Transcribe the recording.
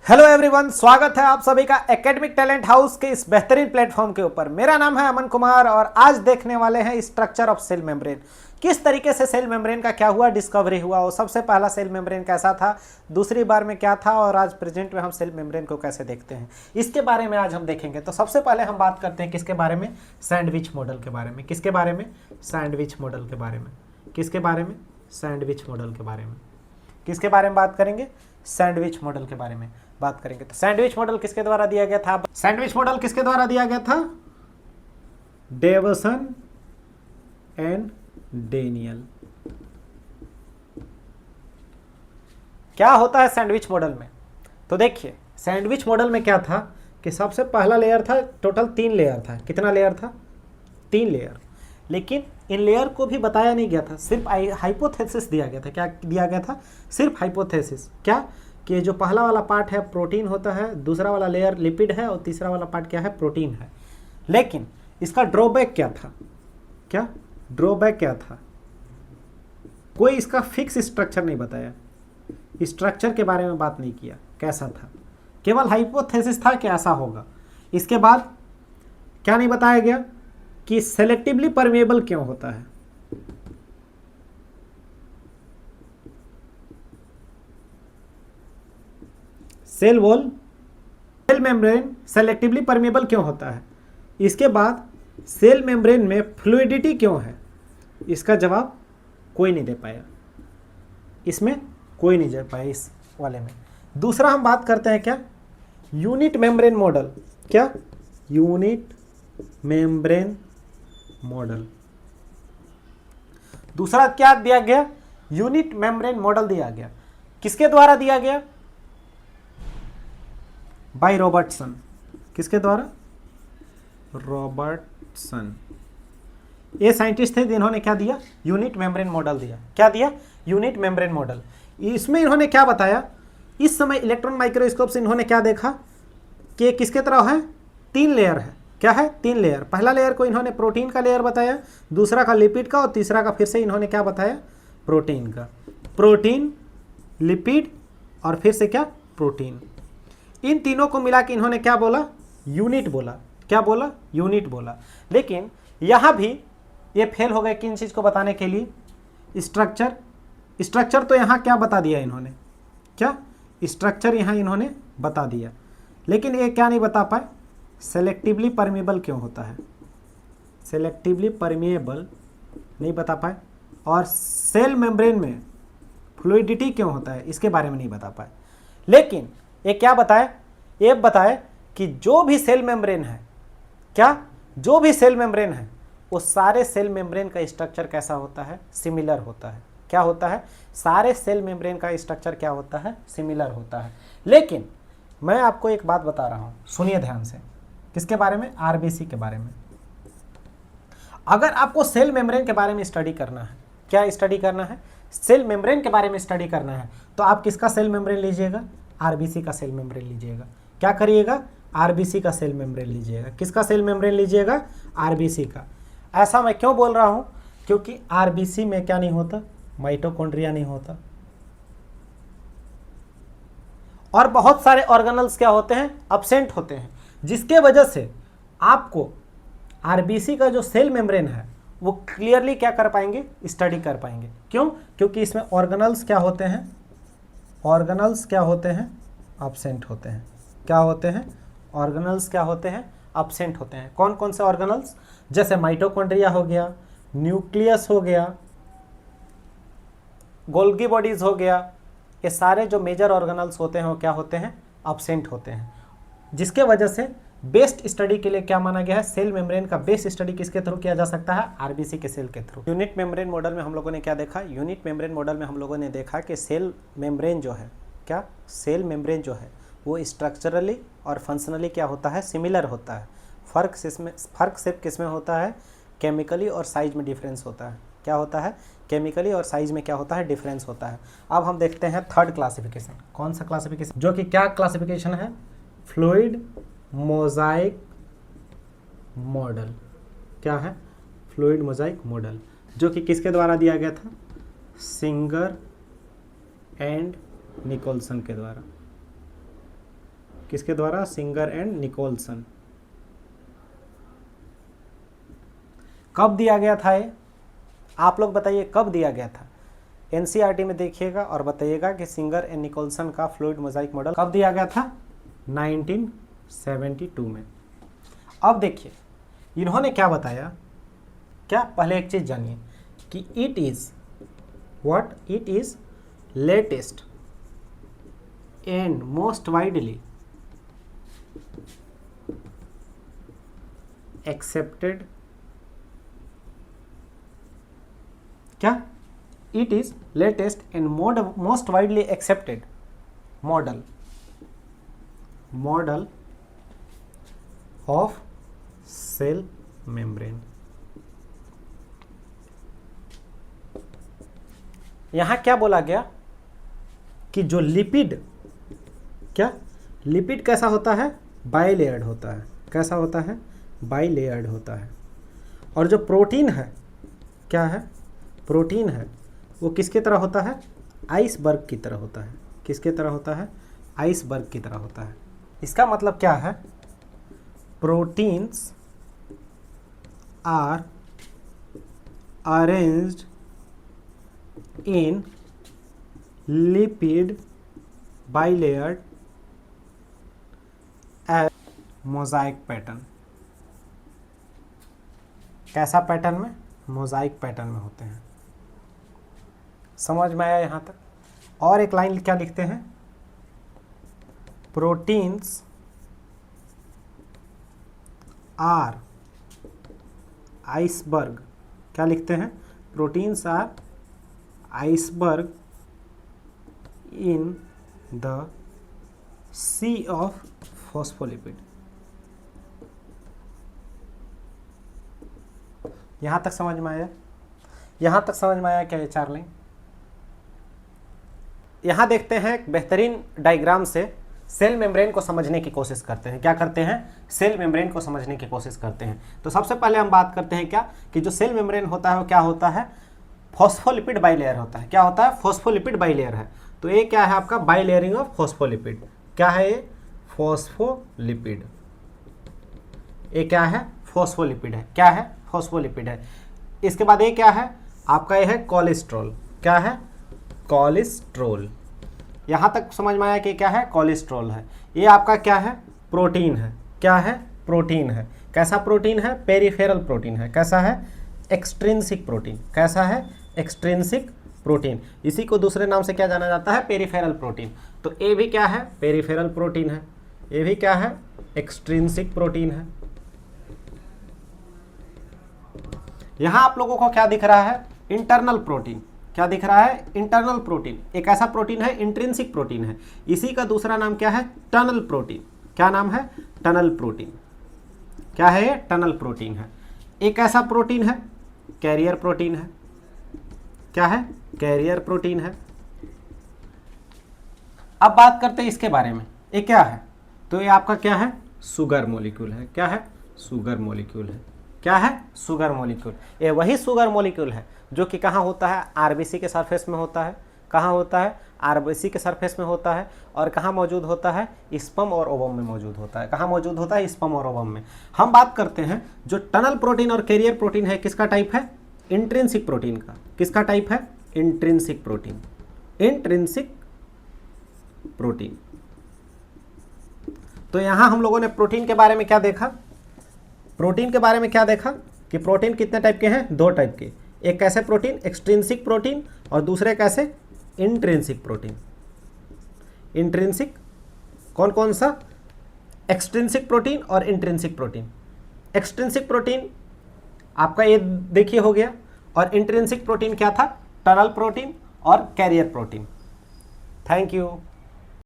Hello everyone, स्वागत है आप सभी का एकेडमिक टैलेंट हाउस के इस बेहतरीन प्लेटफॉर्म के ऊपर। मेरा नाम है अमन कुमार और आज देखने वाले हैं स्ट्रक्चर ऑफ सेल मेम्ब्रेन। किस तरीके से सेल मेम्ब्रेन का क्या हुआ, डिस्कवरी हुआ, वो सबसे पहला सेल मेम्ब्रेन कैसा था, दूसरी बार में क्या था और आज प्रेजेंट में हम सेल मेम्ब्रेन को कैसे देखते हैं, इसके बारे में आज हम देखेंगे। तो सबसे पहले हम बात करते हैं किसके बारे में, सैंडविच मॉडल के बारे में। किसके बारे में, सैंडविच मॉडल के बारे में। किसके बारे में, सैंडविच मॉडल के बारे में। किसके बारे में बात करेंगे, सैंडविच मॉडल के बारे में बात करेंगे। तो सैंडविच मॉडल किसके द्वारा दिया गया था, सैंडविच मॉडल किसके द्वारा दिया गया था, डेवसन एंड डेनियल। क्या होता है सैंडविच मॉडल में, तो देखिए सैंडविच मॉडल में क्या था कि सबसे पहला लेयर था, टोटल 3 लेयर था। कितना लेयर था, 3 लेयर। लेकिन इन लेयर को भी बताया नहीं गया था, सिर्फ हाइपोथेसिस दिया गया था। क्या दिया गया था, सिर्फ हाइपोथेसिस। क्या कि जो पहला वाला पार्ट है प्रोटीन होता है, दूसरा वाला लेयर लिपिड है और तीसरा वाला पार्ट क्या है, प्रोटीन है। लेकिन इसका ड्रॉबैक क्या था, क्या ड्रॉबैक क्या था, कोई इसका फिक्स स्ट्रक्चर नहीं बताया, स्ट्रक्चर के बारे में बात नहीं किया कैसा था, केवल हाइपोथेसिस था कि ऐसा होगा। इसके बाद क्या नहीं बताया गया कि सेलेक्टिवली परमेएबल क्यों होता है। Cell wall, cell membrane selectively permeable क्यों होता है। इसके बाद सेल मेम्ब्रेन में फ्लूइडिटी क्यों है, इसका जवाब कोई नहीं दे पाया, इसमें कोई नहीं दे पाया इस वाले में। दूसरा हम बात करते हैं क्या, यूनिट मेम्ब्रेन मॉडल। क्या, यूनिट मेम्ब्रेन मॉडल। दूसरा क्या दिया गया, यूनिट मेम्ब्रेन मॉडल दिया गया। किसके द्वारा दिया गया, बाय रॉबर्टसन। किसके द्वारा, रॉबर्टसन। ये साइंटिस्ट थे जिन्होंने क्या दिया, यूनिट मेम्ब्रेन मॉडल दिया। क्या दिया, यूनिट मेम्ब्रेन मॉडल। इसमें इन्होंने क्या बताया, इस समय इलेक्ट्रॉन माइक्रोस्कोप से इन्होंने क्या देखा कि किसके तरह है, 3 लेयर है। क्या है, 3 लेयर। पहला लेयर को इन्होंने प्रोटीन का लेयर बताया, दूसरा का लिपिड का और तीसरा का फिर से इन्होंने क्या बताया, प्रोटीन का। प्रोटीन, लिपिड और फिर से क्या, प्रोटीन। इन तीनों को मिला के इन्होंने क्या बोला, यूनिट बोला। क्या बोला, यूनिट बोला। लेकिन यहां भी ये फेल हो गए किन चीज को बताने के लिए, स्ट्रक्चर। स्ट्रक्चर तो यहां क्या बता दिया इन्होंने, क्या स्ट्रक्चर यहां इन्होंने बता दिया, लेकिन ये क्या नहीं बता पाए, सेलेक्टिवली परमेएबल क्यों होता है, सेलेक्टिवली परमेएबल नहीं बता पाए। और सेल मेम्ब्रेन में फ्लूइडिटी क्यों होता है, इसके बारे में नहीं बता पाए। लेकिन ये क्या बताए, ये बताए कि जो भी सेल मेम्ब्रेन है, क्या जो भी सेल मेम्ब्रेन है वो सारे सेल मेम्ब्रेन का स्ट्रक्चर कैसा होता है, सिमिलर होता है। क्या होता है, सारे सेल मेम्ब्रेन का स्ट्रक्चर क्या होता है, सिमिलर होता है। लेकिन मैं आपको एक बात बता रहा हूं, सुनिए ध्यान से। किसके बारे में, आरबीसी के बारे में। अगर आपको सेल मेम्ब्रेन के बारे में स्टडी करना है, क्या स्टडी करना है, सेल मेम्ब्रेन के बारे में स्टडी करना है, तो आप किसका सेल मेम्ब्रेन लीजिएगा, आरबीसी का सेल मेम्ब्रेन लीजिएगा। क्या करिएगा, आरबीसी का सेल मेम्ब्रेन लीजिएगा। किसका सेल मेम्ब्रेन लीजिएगा, आरबीसी का। ऐसा मैं क्यों बोल रहा हूं, क्योंकि आरबीसी में क्या नहीं होता, माइटोकॉन्ड्रिया नहीं होता। और बहुत सारे ऑर्गेनल्स क्या होते हैं, अब्सेंट होते हैं, जिसके वजह से आपको आरबीसी का जो सेल मेम्ब्रेन है वो क्लियरली क्या कर पाएंगे, स्टडी कर पाएंगे। क्यों, क्योंकि इसमें ऑर्गेनल्स क्या होते हैं, ऑर्गेनल्स क्या होते हैं, अब्सेंट होते हैं। क्या होते हैं, ऑर्गेनल्स क्या होते हैं, अब्सेंट होते हैं। कौन कौन से ऑर्गेनल्स, जैसे माइटोकॉन्ड्रिया हो गया, न्यूक्लियस हो गया, गोल्गी बॉडीज हो गया, ये सारे जो मेजर ऑर्गेनल्स होते हैं वो क्या होते हैं, अब्सेंट होते हैं। जिसके वजह से बेस्ट स्टडी के लिए क्या माना गया है, सेल मेम्ब्रेन का बेस्ट स्टडी किसके थ्रू किया जा सकता है, आरबीसी के सेल के थ्रू। यूनिट मेम्ब्रेन मॉडल में हम लोगों ने क्या देखा, यूनिट मेम्ब्रेन मॉडल में हम लोगों ने देखा कि सेल मेम्ब्रेन जो है, क्या सेल मेम्ब्रेन जो है वो स्ट्रक्चरली और फंक्शनली क्या होता है, सिमिलर होता है। फ़र्क सिर्फ किसमें होता है, केमिकली और साइज में डिफरेंस होता है। क्या होता है, केमिकली और साइज में क्या होता है, डिफरेंस होता है। अब हम देखते हैं थर्ड क्लासिफिकेशन। कौन सा क्लासिफिकेशन, जो कि क्या क्लासिफिकेशन है, फ्लूइड मोजाइक मॉडल। क्या है, फ्लूइड मोजाइक मॉडल, जो कि किसके द्वारा दिया गया था, सिंगर एंड निकोलसन के द्वारा। किसके द्वारा? Singer and Nicolson. कब दिया गया था ये? आप लोग बताइए कब दिया गया था? एनसीईआरटी में देखिएगा और बताइएगा कि सिंगर एंड निकोलसन का फ्लूइड मोजाइक मॉडल कब दिया गया था? 1972 में। अब देखिए इन्होंने क्या बताया, क्या पहले एक चीज जानिए कि it is what, it is latest and most widely accepted, क्या? It is latest and most widely accepted model of cell membrane. यहां क्या बोला गया कि जो लिपिड, क्या लिपिड कैसा होता है? बाइलेयर्ड होता है। कैसा होता है? बाइलेयर्ड होता है। और जो प्रोटीन है, क्या है? प्रोटीन है वो किसके तरह होता है? आइसबर्ग की तरह होता है। किसके तरह होता है? आइसबर्ग की तरह होता है। इसका मतलब क्या है? Proteins are arranged in lipid bilayered as mosaic pattern. कैसा पैटर्न में? मोजाइक पैटर्न में होते हैं। समझ में आया यहां तक? और एक लाइन क्या लिखते हैं? प्रोटीन्स आर आइसबर्ग, क्या लिखते हैं? Proteins are iceberg in the sea of phospholipid. यहां तक समझ में आया? यहां तक समझ में आया क्या ये चार लाइन? यहां देखते हैं एक बेहतरीन डायग्राम से सेल मेम्ब्रेन को समझने की कोशिश करते हैं। क्या करते हैं? सेल मेम्ब्रेन को समझने की कोशिश करते हैं। तो सबसे पहले हम बात करते हैं क्या कि जो सेल मेम्ब्रेन होता है वो क्या होता है? फॉस्फोलिपिड बाइलेयर होता है। क्या होता है? फॉस्फोलिपिड बाइलेयर है। तो ये क्या है आपका? बाइलेयरिंग ऑफ फॉस्फोलिपिड। क्या है ये? फॉस्फोलिपिड। ये क्या है? फॉस्फोलिपिड है। क्या है? फॉस्फोलिपिड है। इसके बाद ये क्या है आपका? ये है कोलेस्ट्रॉल। क्या है? कोलेस्ट्रॉल। यहां तक समझ में आया कि क्या है? कोलेस्ट्रॉल है। ये आपका क्या है? प्रोटीन है। क्या है? प्रोटीन है। कैसा प्रोटीन है? पेरिफेरल प्रोटीन है। कैसा है? Extrinsic protein. कैसा है? Extrinsic protein. इसी को दूसरे नाम से क्या जाना जाता है? Peripheral protein. तो ये भी क्या है? पेरिफेरल प्रोटीन है। ये भी क्या है? एक्सट्रिंसिक प्रोटीन है। यहां आप लोगों को क्या दिख रहा है? Internal protein. क्या दिख रहा है? Internal protein. एक ऐसा प्रोटीन है, इंट्रिंसिक प्रोटीन है। इसी का दूसरा नाम क्या है? Tunnel protein. क्या नाम है? Tunnel protein. क्या है ये? टनल प्रोटीन है। एक ऐसा प्रोटीन है, कैरियर प्रोटीन है। क्या है? कैरियर प्रोटीन है। अब बात करते हैं इसके बारे में। ये क्या है? तो ये आपका क्या है? शुगर मॉलिक्यूल है। क्या है? शुगर मॉलिक्यूल है। क्या है? Sugar molecule. ये वही शुगर मॉलिक्यूल है जो कि कहाँ होता है? आरबीसी के सरफेस में होता है। कहाँ होता है? आरबीसी के सरफेस में होता है। और कहाँ मौजूद होता है? स्पर्म और ओवम में मौजूद होता है। कहाँ मौजूद होता है? स्पर्म और ओवम में। हम बात करते हैं जो टनल प्रोटीन और कैरियर प्रोटीन है, किसका टाइप है? इंट्रिंसिक प्रोटीन का। किसका टाइप है? Intrinsic protein. Intrinsic protein. तो यहां हम लोगों ने प्रोटीन के बारे में क्या देखा? प्रोटीन के बारे में क्या देखा कि प्रोटीन कितने टाइप के हैं? दो टाइप के। एक कैसे प्रोटीन? Extrinsic protein. और दूसरे कैसे? Intrinsic protein. इंट्रिंसिक कौन कौन सा? एक्सट्रिंसिक प्रोटीन और इंट्रिंसिक प्रोटीन। एक्सट्रिंसिक प्रोटीन आपका ये देखिए हो गया। और इंट्रिंसिक प्रोटीन क्या था? टनल प्रोटीन और कैरियर प्रोटीन। Thank you.